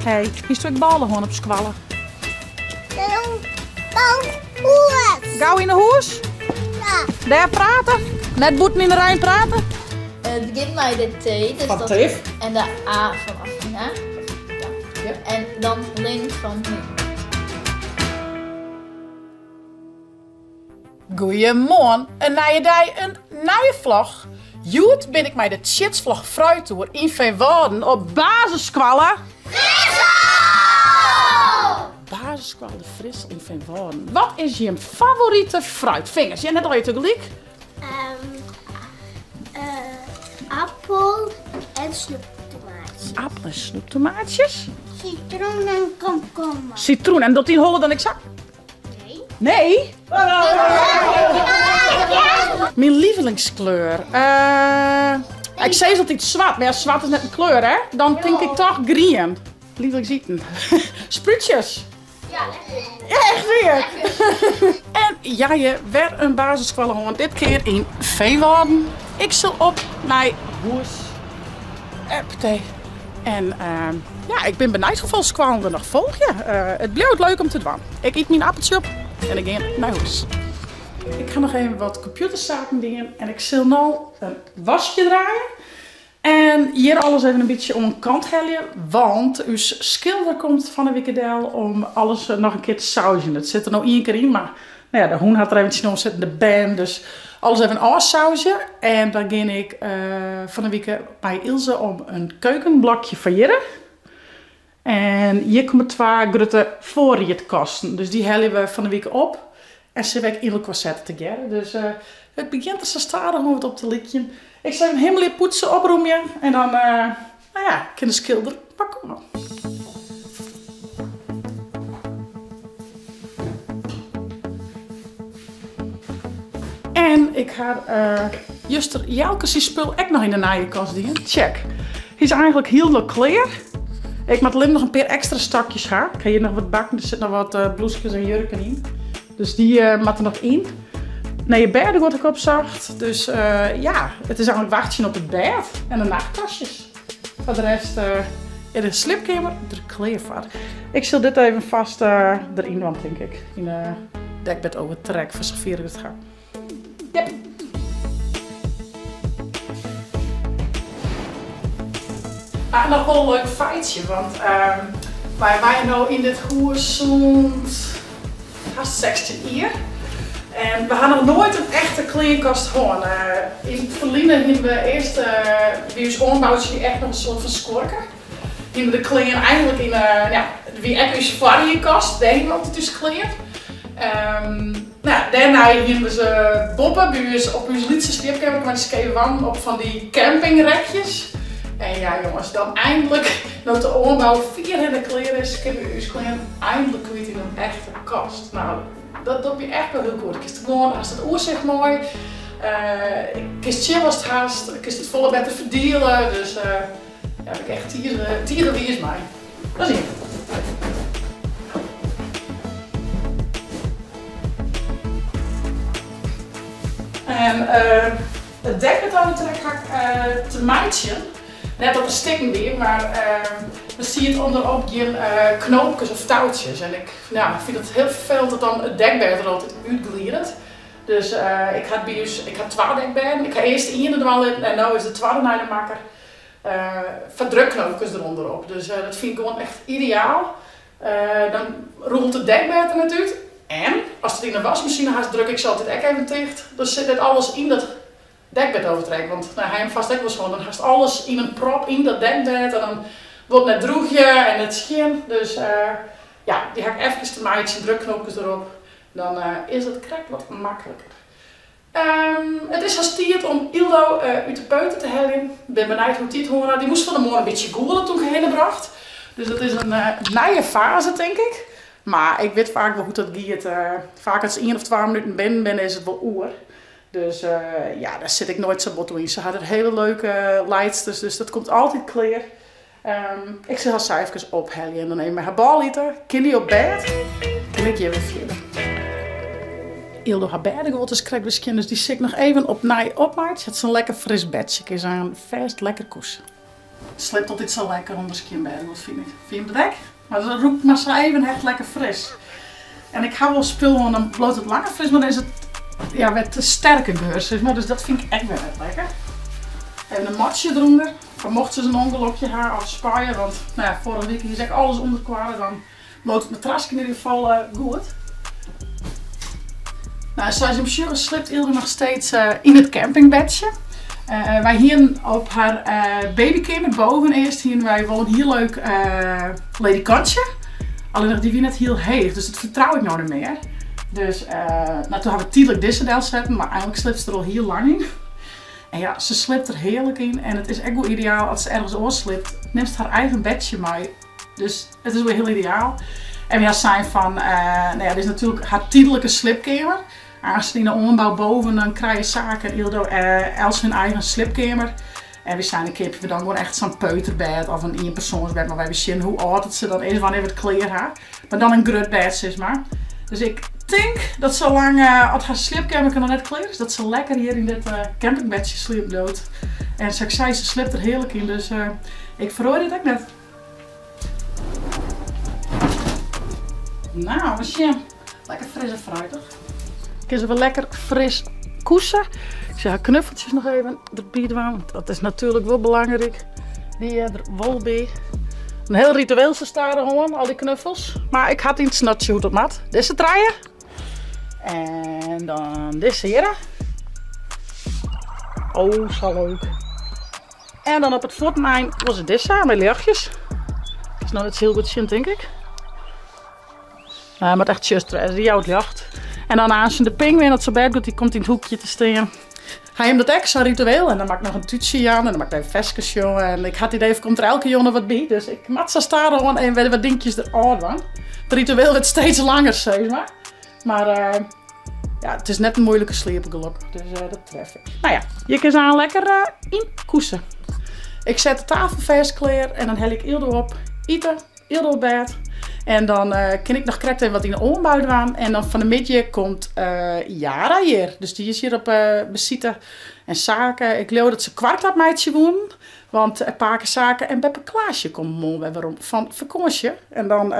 Hey, hier stuk ballen gewoon op squallen. Gauw in de hoes? Ja. Daar praten? Net boeten in de Rijn praten? Het begint bij de T. Dus Van dat Teef. en de A van Afina. Ja. En dan Lin van Lin. Goeiemorgen, een nieuwe dag, een nieuwe vlog. Joet ben ik met de Chitsvlog Fruittour in Veenwouden op basisschool. Basisschool de Frissel in Veenwouden. Wat is je favoriete fruit? Vingers, jij net al je tegelijk? Appel en snoeptomaatjes. Appel en snoeptomaatjes. Citroen en komkommer. Citroen, en dat die holle dan ik zag? Nee. Nee? Mijn lievelingskleur. Ik zei dat iets zwart, maar ja, zwart is net een kleur, hè? Dan denk ik toch green. Lievelingseten. Spruitjes. Ja, lekker. Ja, echt weer. En ja, je werd een basisschool gewoon dit keer in Veenwouden. Ik zal op naar Hoes. Epte. En ja, ik ben benieuwd hoeveel scholen er nog volgen. Het blijft leuk om te doen. Ik eet mijn appeltje op en ik ga naar Hoes. Ik ga nog even wat computerzaken doen en ik zal nu een wasje draaien. En hier alles even een beetje om een kant hellen, want uw schilder komt van de Wikkerdel om alles nog een keer te sausen. Het zit er nog één keer in, maar nou ja, de hoen had er eventjes nog zitten, de bam, dus alles even afsausen. En dan ging ik van de week bij Ilse om een keukenblokje variëren. En hier komen 2 grote voorriet kosten, dus die hellen we van de week op. En ze werken in elkaar zetten together. Dus het begint er zo stadig om het op te likje. Ik zal hem helemaal poetsen, oproemen. En dan, nou ja, kan de schilder pakken. En ik ga juist Jelkes spul ook nog in de naaienkast doen. Check. Hij is eigenlijk heel leuk kleer. Ik moet alleen nog een paar extra stakjes gaan. Ik ga hier nog wat bakken. Er zitten nog wat bloesjes en jurken in. Dus die moet er nog in. Nee, je bed wordt ook opzacht. Dus ja, het is eigenlijk wachtje op het bed en de nachtkastjes. Voor de rest in de slipkamer er kleer voor. Ik zal dit even vast erin, want denk ik in het dekbed overtrek voor zich vieren het gaan. Yep. Ah, nog wel een leuk feitje, want wij waren nu in dit huis zo'n 16 jaar. En we hadden nog nooit een echte kleerkast gehad. In het verleden hebben we eerst bij ons ombouwtje die echt nog een soort van skorken. Hebben we de kleren eigenlijk in ja, wie echt een varienkast, daar hebben we altijd dus kleer. Nou, daarna hebben we ze boppen bij ons op ons liedse slipkamer met skewang op van die campingrekjes. En ja jongens, dan eindelijk, dat de oorbouw 400 kleren is, kunnen we ons kleren eindelijk kwijt in een echte kast. Nou, dat doe je echt wel heel goed. Ik kies het gewoon, als het oorzicht mooi. Ik kies chill als het haast. Ik kies het volle beter verdelen. Dus ja, ik echt tieren wie is mij. Dat is het. En het dekbed aan de trek ga ik te maatje. Net op een stikken weer, maar dan zie je het onderop geen knoopjes of touwtjes. En ik vind het heel vervelend dat dan het dekbed er altijd uitgliedert. Dus ik had bij ons, ik had 2 dekbedden. Ik ga eerst de ene er al in en nu is de tweede naar de makker. Verdrukknoopjes eronder op. Dus dat vind ik gewoon echt ideaal. Dan rolt het dekbed er natuurlijk. En als het in de wasmachine gaat, druk ik ze altijd ook even dicht. Dan zit het alles in dat dekbed overtrekken, want nou, hij hem vast ook wel schoon. Dan gaat alles in een prop in dat dekbed en dan wordt het droegje en het schim. Dus ja, die ga ik even te maatje, drukknopjes erop. Dan is het krek wat makkelijker. Het is hastiert om Ildo uit de peuter te hellen. Ik ben benieuwd hoe die het horen. Die moest van de morgen een beetje googelen toen ik heen bracht. Dus dat is een nieuwe fase, denk ik. Maar ik weet vaak wel hoe dat gaat. Vaak als 1 of 2 minuten ben is het wel oer. Dus ja, daar zit ik nooit zo bot in. Ze hadden hele leuke leidsters, dus dat komt altijd clear. Ik zal haar cijfers ophellen en dan neem ik haar balliter, kind op bed en ik je weer verder. Ildo haar bed gewoon te krijgen dus kinders die zit nog even op naai opmaakt. Het is een lekker fris bedje, is aan vast lekker koes. Het slipt altijd zo lekker onder skin bed, wat vind ik. Vind je het gek? Maar het roept maar zo even echt lekker fris. En ik hou wel spul, want dan bloot het langer fris, maar dan is het ja, wat te sterke geur, zeg maar. Dus dat vind ik echt wel echt lekker. Even een matje eronder. Dan mocht ze een envelopje haar afsparen, want nou ja, vorige week is echt alles onderkwaren, dan bloot het matrasje in ieder geval goed. Nou, zoals je misschien slipt Ilde nog steeds in het campingbedje. Wij hier op haar babykamer boven eerst hier wij wel een heel leuk ledikantje. Alleen nog die wie net heel heet, dus dat vertrouw ik nou niet meer. Dus nou, toen hebben we tijdelijk deze deel zetten, maar eigenlijk slipt ze er al heel lang in. En ja, ze slipt er heerlijk in en het is echt wel ideaal als ze ergens oorslipt. Neemt haar eigen bedje mee, dus het is wel heel ideaal. En we zijn van, nou ja, dit is natuurlijk haar tijdelijke slipkamer. Als ze in de onderbouw boven, dan krijg je zaken Ildo Els hun eigen slipkamer. En we zijn een keertje dan gewoon echt zo'n peuterbed of een eenpersoonsbed. Maar wij zien hoe oud het ze dan is wanneer we het kleren haar. Maar dan een grutbed, zeg maar. Dus ik denk dat zolang als haar slipkamer kan net kleren is, dat ze lekker hier in dit campingbedje sliept dood. En zoals ik zei, ze slipt er heerlijk in. Dus ik verhoor dit ook net. Nou, we zien. Lekker fris en fruitig. Ik is er wel lekker fris koesen. Ik zeg knuffeltjes nog even erbij doen, want dat is natuurlijk wel belangrijk. Die er wel bij. Een heel ritueel ze staan gewoon, al die knuffels. Maar ik had iets snatje hoe dat mat. Deze draaien. En dan deze hier. Oh, zo leuk. En dan op het voortmijn was het deze met lichtjes. Dat is nou iets heel goed zien, denk ik. Met echt just die oud licht. En dan als je de pinguïn dat zo bed doet, die komt in het hoekje te staan. Hij heeft dat extra ritueel en dan maak ik nog een tuutje aan en dan maak ik even vestjes. En ik had het idee, komt er elke jongen wat bij. Dus ik maak zo staan gewoon en werden wat dingetjes eruit van. Het ritueel werd steeds langer, zeg maar. Maar ja, het is net een moeilijke sleepgelok, dus dat tref ik. Nou ja, je kan ze aan lekker in koesen. Ik zet de tafel vers klaar en dan hel ik Ildo op. Eten, Ildo op bed. En dan kan ik nog correct even wat in de ombouw doen. En dan van de middag komt Jara hier. Dus die is hier op bezitten en zaken. Ik geloof dat ze kwartapmeidje woont. Want Paken Zaken en Beppe Klaasje komen morgen weer van vakantie. En dan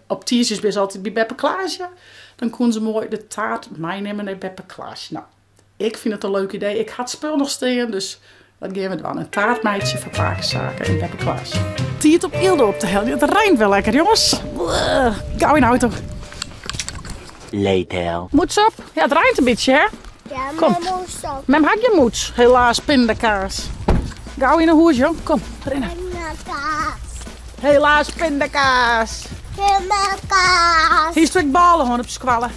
op Tiers is altijd bij Beppe Klaasje. Dan kon ze mooi de taart meenemen naar Beppe Klaasje. Nou, ik vind het een leuk idee. Ik had spul nog staan, dus dat gaan we doen. Een taartmeidje van Paken Zaken en Beppe Klaasje. Tiert op Ildo op de hel. Het rijnt wel lekker, jongens. Gauw in de auto. Later. Moeds op? Ja, het rijnt een beetje, hè? Ja, Kom. maar moest op. Mem had je moeds. Helaas, pindakaas. Gauw in de hoes, jong. Kom, rennen. Pindakaas. Helaas, pindakaas. Pindakaas. Hier stuk ballen gewoon op squallen.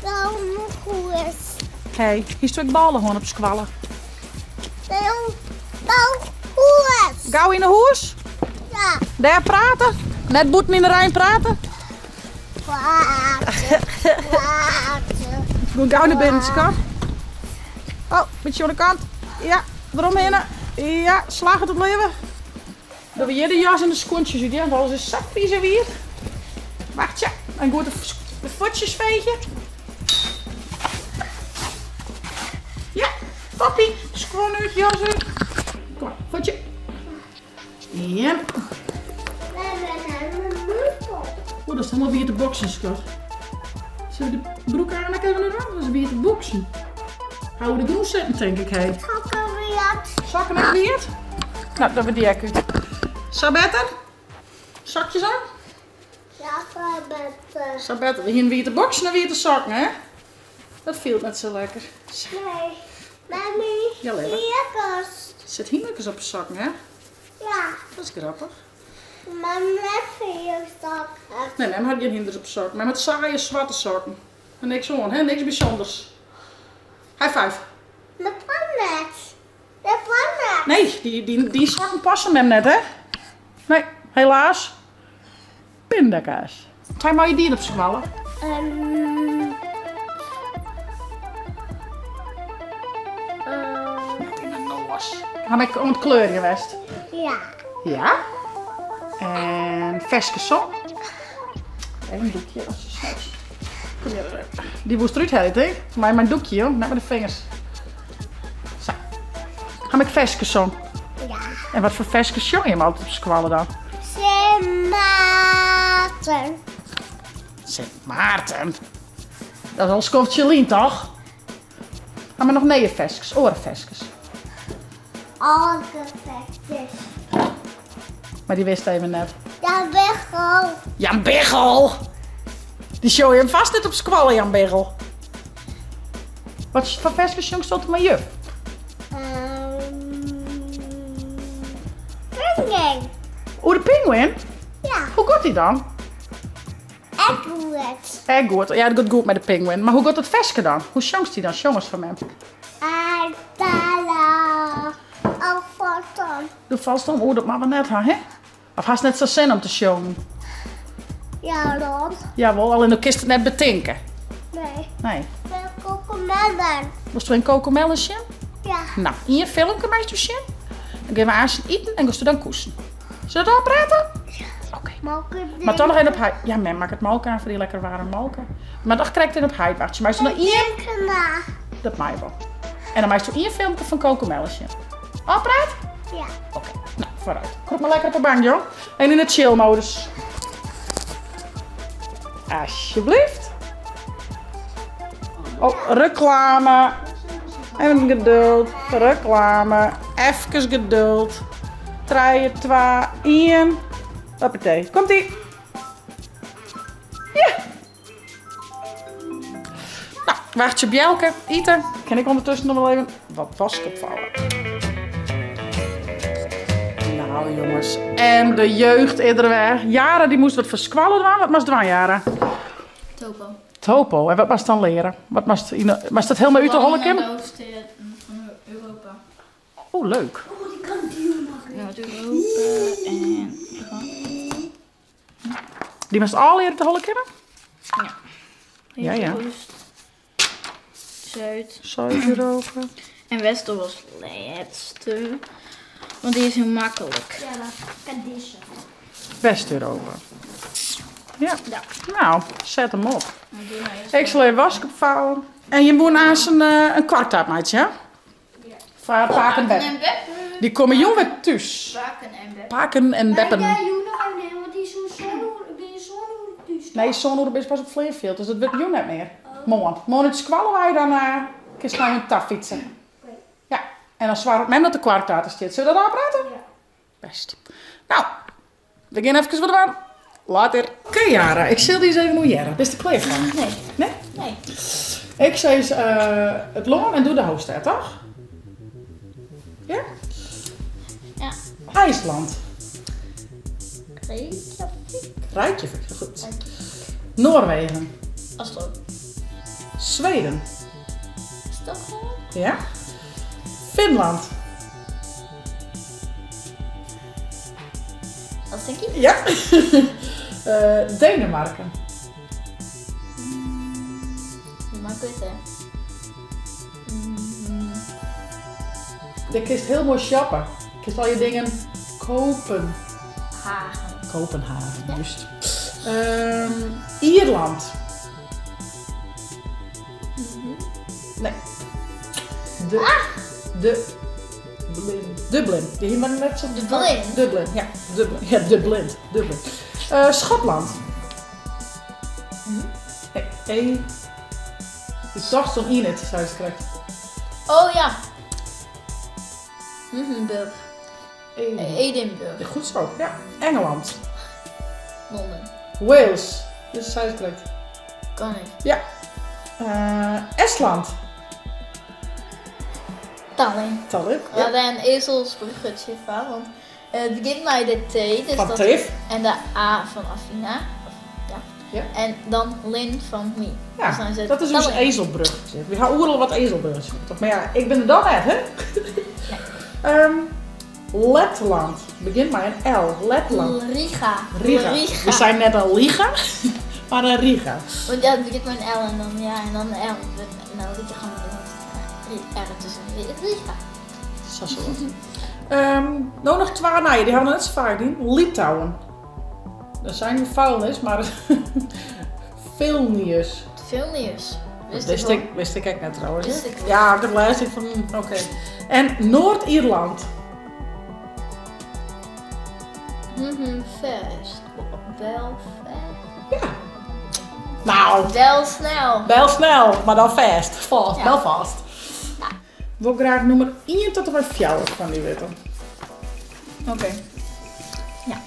Dan goed. Hey, hier stuk ballen gewoon op squallen. Dan goed. Gauw in de hoes. Ja. Daar praten. Net boeten in de Rijn praten. Water. Water. Doe gauw naar binnen, schat. Oh, beetje aan de kant. Ja, eromheen. Ja, slag het op leven. Dan we hier de jas en de schoentjes uit, want alles is zakvies en weer. Wacht, ja. En goed de voetjes vegen. Ja, toppie. Schoon uit, jas uit. Kom maar, voetje. Ja. Oh, dat is helemaal weer te boksen, schat. Zullen we de broek aan en even naar dat is weer te boksen. Houden de groen zitten, denk ik, hé. Zakken en weer? Nou, dat we die uit. Zo beter? Zakjes aan? Ja, beter. Zo beter. We gaan weer te boksen en weer te zakken, hè? Dat viel net zo lekker. Nee. Mami. Ja, lekker. Hier Zit hier lekker op zakken, hè? Ja. Dat is grappig. Mami, even hier zakken. Nee, mem had geen hinders op zakken. Maar met saaie zwarte zakken. En niks aan, hè? Niks bijzonders. High five. De pannet. De pannet. Nee, die zakken passen hem net, hè? Nee, helaas. Pindakaas. Ga je maar je dier op squallen? Ga ik om het kleur geweest? Ja. Ja. En verskeson. Even een doekje als je snel. Kom hier. Die moest eruit halen, hè? Maar mijn doekje, joh. Met mijn vingers. Zo. Ga ik verskeson. Ja. En wat voor versjes jong je hem altijd op squallen dan? Sint Maarten. Sint Maarten. Dat is al Scotchelien, toch? Gaan we nog neeënversjes, orenversjes. Alle gevechtjes. Maar die wist even net. Ja, Bechel. Jan Biggel! Die show je hem vast niet op squallen, Jan Biggel. Wat voor versjes jong stond er maar juf? Ringing. Oeh, de pinguïn? Ja. Hoe gaat die dan? Edward. Goed. Ja, dat gaat goed met de pinguïn. Maar hoe gaat het versje dan? Hoe jongt die dan? Jongens van hem. Adala. Alforton. Doe vast om. Oeh, dat mag we net, hè? Of haast net zo zin om te showen? Ja, Ron. Jawel, alleen dan kist het net betinken. Nee. Nee. Veel kokomellen. Was er een kokomelletje? Ja. Nou, in je filmpje meisje zien. Dan gaan we aan eten en gaan we dan koesen. Zullen we dat praten? Ja. Oké. Maar toch nog even op huid. Ja, men maak het melk aan voor die lekker warme melken. Maar dan krijg je het op huid. Wacht, maar zo naar hier. Dat maai wel. En dan maak je in je filmpje van kokomelletje. Al praat? Ja. Oké. Nou, vooruit. Kom maar lekker op de bank, joh. En in de chill modus. Alsjeblieft. Oh, reclame. Even geduld. Reclame. Even geduld. 3, 2, 1. Hoppatee. Komt-ie. Ja. Nou, wachtje Bjelke. Eten. Kan ik ondertussen nog wel even wat was opvallen. Nou jongens. En de jeugd iedere weg. Jaren die moest wat verskwallen doen. Wat was het Jaren? Topo. Topo. En wat was het dan leren? Wat was dat helemaal uit de holle kim? De hoofdsteden van Europa. Oh, leuk. Oh, die kan duur maken. Ja, Europa en... Die moest al leren te holle kimmen? Ja. Ja. Oost, Zuid. Zuid-Europa. En Westen was het laatste. Want die is heel makkelijk. Ja, dat kan deze. West-Europa. Ja. Nou, zet hem op. Maar doe maar eerst Ik zal even wasken opvouwen. En je moet naast een kwarktaart maatje, hè? Ja. Voor paken en beppen. en beppen. Die komen jong weer thuis. Bakken en beppen. Paken en beppen. Ja, nee, want die is zo'n dus. Nee, zo'n is pas op Fleerfield, dus dat wordt jong net meer. Morgen. Morgen het squallen wij dan kun je naar een taf fietsen. Ja, en dan zwaar men dat de kwarktaart is dit. Zullen we dat aanpraten? Ja. Best. Nou, we gaan even wat aan. Later. Oké, Jara, ik zal die eens even hoe jaren. Dit is de kleer van. Nee. Nee? Nee. Ik zei eens het longen en doe de hoofdstad, toch? Ja? Ja. IJsland. Reykjavik, goed. Noorwegen. Oslo. Zweden. Stockholm. Ja? Finland. Helsinki. Ja. Denemarken. Maar goed, hè. Je kist heel mooi shoppen. Je kist al je dingen kopen. Hagen. Kopenhagen, juist. Ierland. Nee. Dublin. Die hier maar net zo. Dublin. Dublin, ja. Dublin. Ja, Dublin. Schotland. Hey. De dacht dan in het, zou je correct. Oh ja. Edinburgh. Ja, goed zo. Ja. Engeland. Londen. Wales. Dus zou je correct. Kan ik. Ja. Estland. Tallinn. Tallinn. We hadden een ezelsbruggetje van, want het begint met de T, dus Van dat Teef. en de A van Afina. Ja. Ja. En dan Lin van Me. Ja, Dus dan is het dat is dus een Tallinn. ezelbruggetje. We gaan overal wat ezelbruggetjes. Toch? Maar ja, ik ben er dan net, hè? Letland. Begint met een L. Letland. Riga. We zijn net een Liga, maar een Riga. Want ja, het begint met een L en dan ja, en dan L. En dan moet je gewoon R tussen Riga. Zo. Nou nog 2 naaien, die hebben we net zo vaak doen. Litouwen. Dat zijn we vuilnis, maar Vilnius. Vilnius. Wist ik echt net trouwens. Wist ik wel. Ja, ik heb luisterd van, oké. En Noord-Ierland. Fast. Wel fast. Ja. Nou, Wel snel. wel snel, maar dan fast. Fast, Ja. wel fast. Ja. Wil graag nummer 1 tot en met 4 van die weten. Oké. Ja.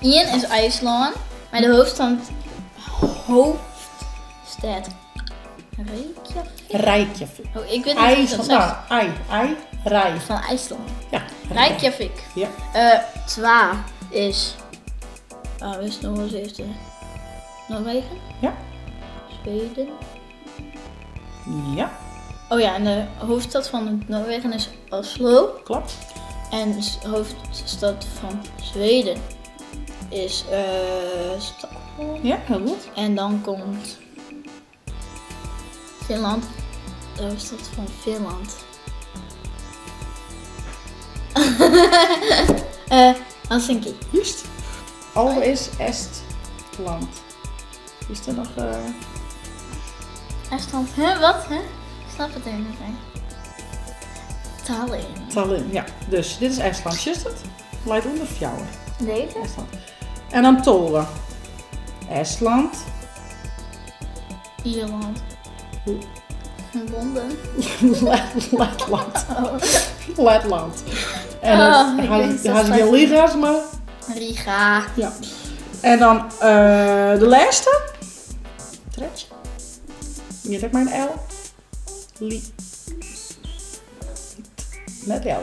Ian is IJsland. Maar de hoofdstad Reykjavik. Reykjavik. Oh, ik weet niet hoe dat zegt. Rij. Van IJsland. Ja. Reykjavik. Ja. Twa is... Waar is nog eens even? Noorwegen? Ja. Zweden? Ja, Oh ja, en de hoofdstad van Noorwegen is Oslo. klopt. En de hoofdstad van Zweden is Stockholm. Ja, heel goed. En dan komt Finland. De hoofdstad van Finland. Helsinki. Juist. Al is Estland. Is er nog... Estland. Huh? Wat? Huh? Ik snap het even niet. Tallinn. Tallinn, ja. Dus dit is Estland, juist het? Leidt onder fjouwer. Deze? Estland. En dan toren. Estland. Ierland. Londen. Letland. Oh. Letland. En Oh, dan ik weet had dat je geen liga's, maar... Riga. Ja. En dan de laatste. Tretje. Hier heb ik mijn L. Net jouw.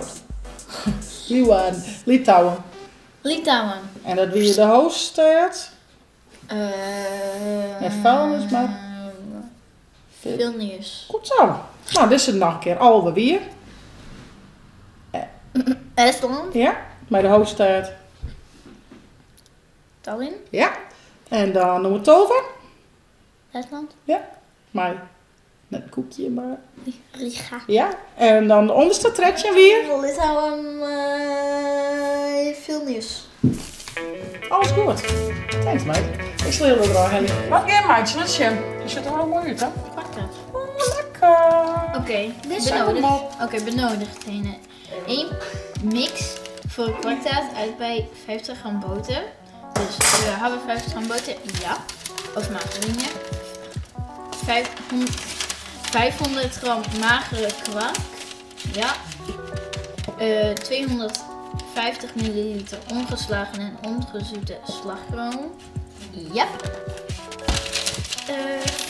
Litouwen. Litouwen. En dat wie de hoofdstad. En vuilnis, maar- Vilnius. Goed zo. Nou, dit is het nog een keer. Alweer weer. Estland. Ja. Bij de hoofdstad. Tallinn. Ja. En dan doen we het over. Estland. Ja. Maar net een koekje, maar... Riga. Ja. En dan de onderste tretje weer. Litouwen. Vilnius. Alles goed. Thanks, mate. Ik sleel er al heen. Wat geen maatje, wat je? Je zit er wel mooi uit, hè? Pak dat. Oh, lekker. Oké, Dit zijn allemaal- benodigd. Eén mix voor een kwartaat uit bij 50 gram boter. Dus we hebben 50 gram boter, ja. Of margarine. 500 gram magere kwark, ja. 250 milliliter ongeslagen en ongezoete slagroom, ja.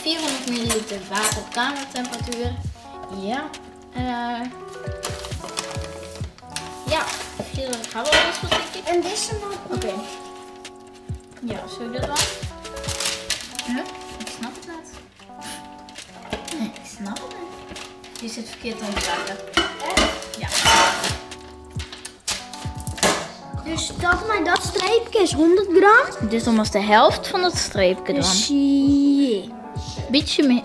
400 milliliter water op kamertemperatuur, ja. Ja, 400 hebben we alles wat denk ik. En deze nog. Oké. Ja, zo dat dan? Huh? Ik snap het niet. Nee, ik snap het niet. Je zit verkeerd aan het praten. Ja. Dus dat streepje is 100 gram. Dit is almost de helft van het streepje dan. Dus yeah. Beetje meer.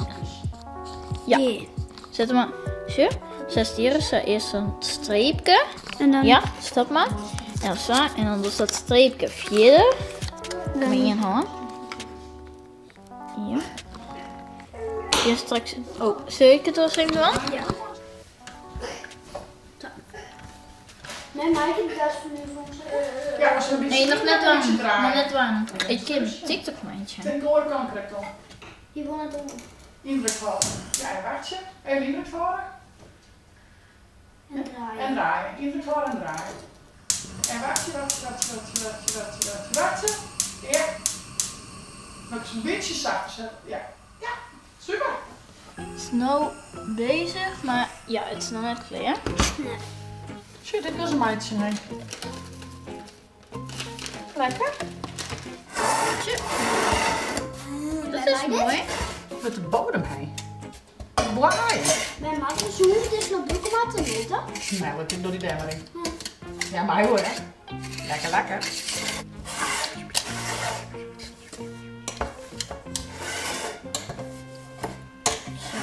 Ja. Yeah. Zet hem maar. Zo. Zet hier is eerst een streepje. En dan Ja, stap maar. En zo. En dan dus dat streepje verder. Kom in je hand. Ja. Hier straks. Oh, zul ik het wel eens even doen? Ja. Nee, maar ik heb dat voor nu voor Ja, als we een beetje... Nee, nog net een beetje warm. draaien. Nog net warm. Ik ken TikTok meidje. Ten gore kan correct al. Je wil het doen. Indruk houden. Ja, en wacht je. Even indruk houden. En draaien. En draaien. Indruk houden en draaien. En wacht je. Ja. Nog eens een beetje zacht zetten. Ja. Ja. Super. Het is nou bezig, maar ja, het is nog net klaar. Nee. Shit, ik was een maatje mee. Lekker. Dat is mooi. Met de bodem heen. Blaai. Bij mij is je hoeft dus nog drukken weten. Nee, wat ik door die demmering. Ja, maar hoor hè. Lekker, lekker.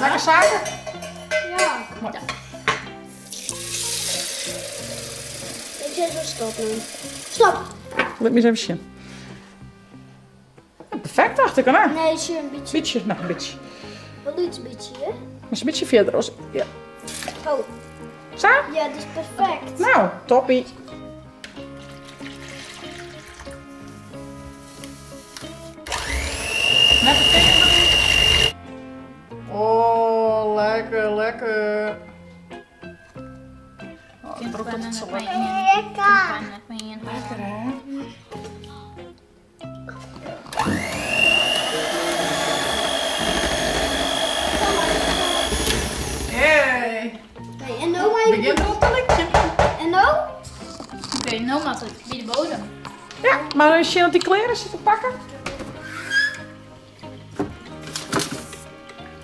Lekker suiker. Ja. Mooi. Ik zet zo stop nu. Stop. Let me eens even zien. Perfect, dacht ik, hè? Nee, is hier een beetje. Beetje, nou een beetje. Wel iets beetje, hè? Maar is een beetje verder. Als... Ja. Oh. Zo? Ja, dit is perfect. Nou, toppie. lekker, lekker. Oh, ik druk dat het zo lekker. Lekker, hè? Hey. Hey, en nou maar Begin er op een lichtje. En nou? Oké, nou maakt het bij de bodem. Ja, maar als je dat die kleren zit te pakken.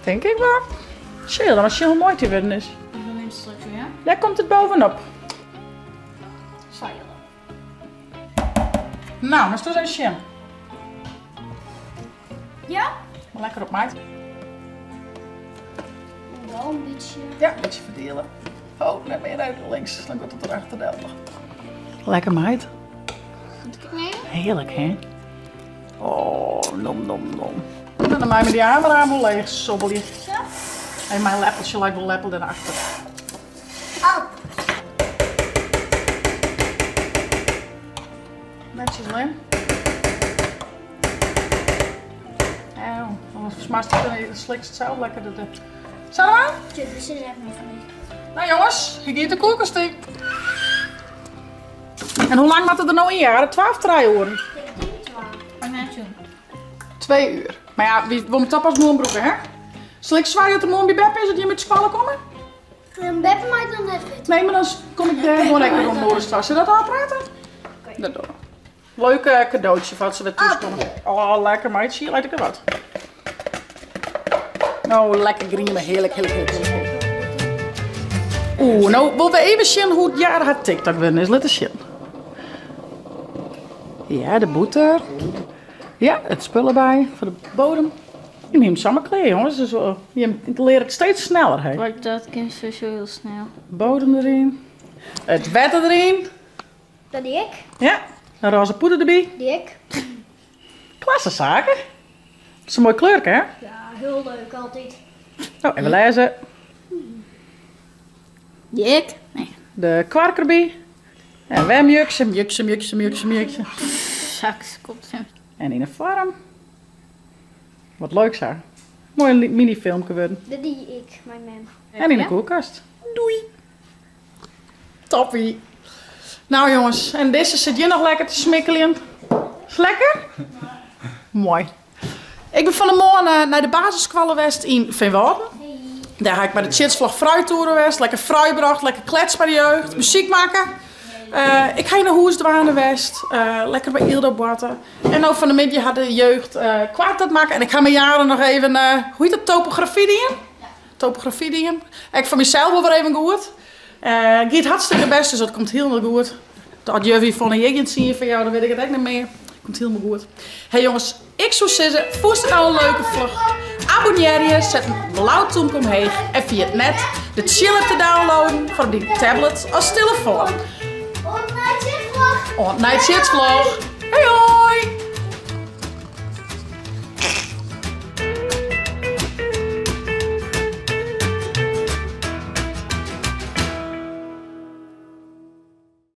Denk ik wel. Chill, dan was heel mooi te worden is. Dan neemt het straks weer. Daar komt het bovenop. Zeilen. Nou, maar is dus een chill. Ja? Maar lekker op maat. Wel een beetje. Ja, een beetje verdelen. Oh, net meer uit links. Dan komt het erachter delven. Lekker meid. Moet ik het nemen? Heerlijk, hè? Oh, nom nom nom. En dan maak je die hamer aan leeg, sobbelje. Zo. En mijn lepeltje lijkt wel leppel daarachter. Oh. Netjes, Lem. Auw, volgens mij slikt het zelf lekker. Zo maar? Dit is er echt niet van. Nou jongens, hier gaat de koelkast in. En hoe lang moet het er nou in? Ja, 12, 3 uur. Wat net doen? 2 uur. Maar ja, we moeten pas morgen broeken, hè? Zal ik zwaaien dat er morgen bij Beppe is dat je met de spallen komen? Een Beppe maakt dan net fit. Nee, maar dan kom ik gewoon lekker om door straks. Zullen we dat aanpraten? Dat doen we. Leuk cadeautje wat ze weer toestonden. Oh, lekker meid. Zie je, lijkt ik er wat. Oh, lekker griemen. Heerlijk, heerlijk, heerlijk, heerlijk. Oeh, nou wil we even zien hoe het jaar had TikTok winnen is. Laten we zien. Ja, de boter. Ja, het spullen bij voor de bodem. Je moet hem samen kleden, jongens. Dus, je leert het steeds sneller. Hè. Wordt dat kind zo heel snel. Bodem erin. Het wetter erin. Dat die ik. Ja, een roze poeder erbij. Die ik. Klasse zaken. Dat is een mooi kleurke, hè? Ja, heel leuk altijd. Oh, even lezen. Die ik? Nee. De kwark erbij. En wemjukse, mjukse, mjukse, mjukse, mjukse. Saks, komt hem. En in een farm. Wat leuk zo. Mooi minifilmpje worden. Dat die ik, mijn man. En in de koelkast. Doei. Toppie. Nou jongens, en deze zit je nog lekker te smikkelen. Is lekker? Mooi. Ik ben van de morgen naar de basiskwallenwest in Veenwouden. Daar ga ik bij de Chitsvlag Fruittoeren west. Lekker fruitbracht, lekker klets bij de jeugd. Muziek maken. Ik ga naar Hoesdwanen west. Lekker bij Ildo Boaten. En ook van de middag had de jeugd kwaad dat maken. En ik ga mijn jaren nog even, hoe heet dat, topografie doen? Topografie doen. Ik van mezelf wel weer even goed. Gaat hartstikke best, dus dat komt helemaal goed. Dat jullie van een jegend zien van jou, dan weet ik het echt niet meer. Komt helemaal goed. Hey jongens, ik zou zeggen, voest nou een leuke vlog. Abonneer je, zet een blauwtoempje omheen en via het net de chiller te downloaden voor die tablet als telefoon. Oh, night shift vlog. Oh, night shift vlog. Hey hoi!